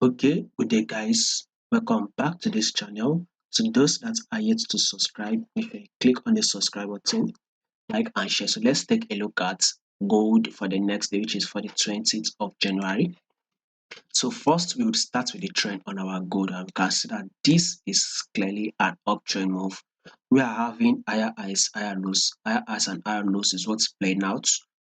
Okay, good day guys. Welcome back to this channel. To those that are yet to subscribe, if you click on the subscribe button, like and share. So let's take a look at gold for the next day, which is for the 20th of January. So first we would start with the trend on our gold, and we can see that this is clearly an uptrend move. We are having higher highs, higher lows. Higher highs and higher lows is what's playing out,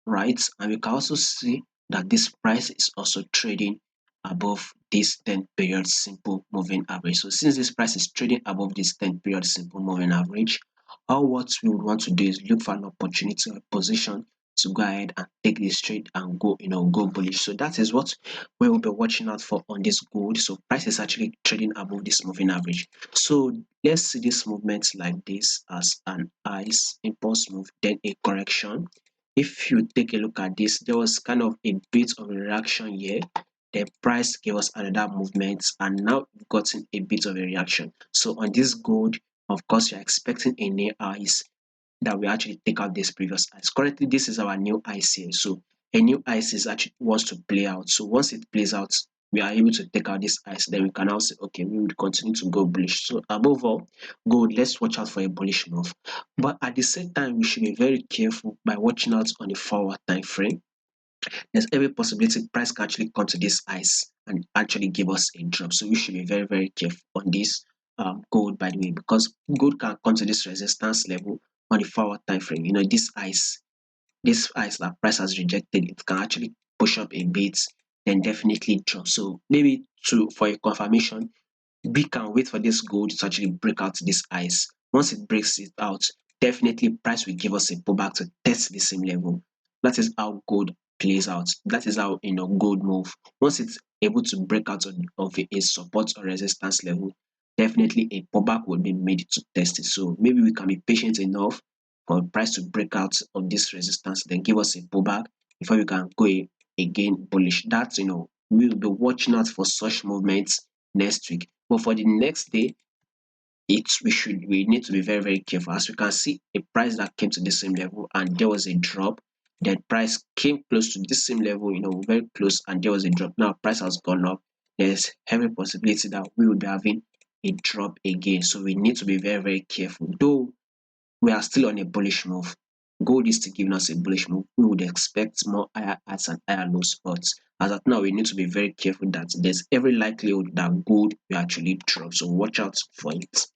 right? And we can also see that this price is also trading above this 10 period simple moving average. So since this price is trading above this 10 period simple moving average, all what we would want to do is look for an opportunity or position to go ahead and take this trade and go bullish. So that is what we will be watching out for on this gold. So price is actually trading above this moving average. So let's see this movement like this as an ice impulse move, then a correction. If you take a look at this, there was kind of a bit of a reaction here. The price gave us another movement, and now we've gotten a bit of a reaction. So on this gold, of course, you're expecting a near ice that we actually take out this previous ice. Currently, this is our new ice here. So a new ice is actually wants to play out. So once it plays out, we are able to take out this ice. Then we can now say, okay, we would continue to go bullish. So above all, gold, let's watch out for a bullish move. But at the same time, we should be very careful by watching out on the forward time frame. There's every possibility price can actually come to this ice and actually give us a drop. So we should be very, very careful on this gold, by the way, because gold can come to this resistance level on the forward time frame. This ice that price has rejected, it can actually push up a bit, then definitely drop. So maybe to for a confirmation, we can wait for this gold to actually break out this ice. Once it breaks it out, definitely price will give us a pullback to test the same level. That is how gold plays out. That is how gold move. Once it's able to break out of a support or resistance level, definitely a pullback will be made to test it. So maybe we can be patient enough for price to break out of this resistance, then give us a pullback before we can go again bullish. That's we'll be watching out for such movements next week. But for the next day, we need to be very, very careful. As we can see, a price that came to the same level and there was a drop. That price came close to this same level, very close, and there was a drop. Now price has gone up. There's every possibility that we will be having a drop again. So we need to be very, very careful. Though we are still on a bullish move. Gold is still giving us a bullish move. We would expect more higher highs and higher low spots. As of now, we need to be very careful that there's every likelihood that gold will actually drop. So watch out for it.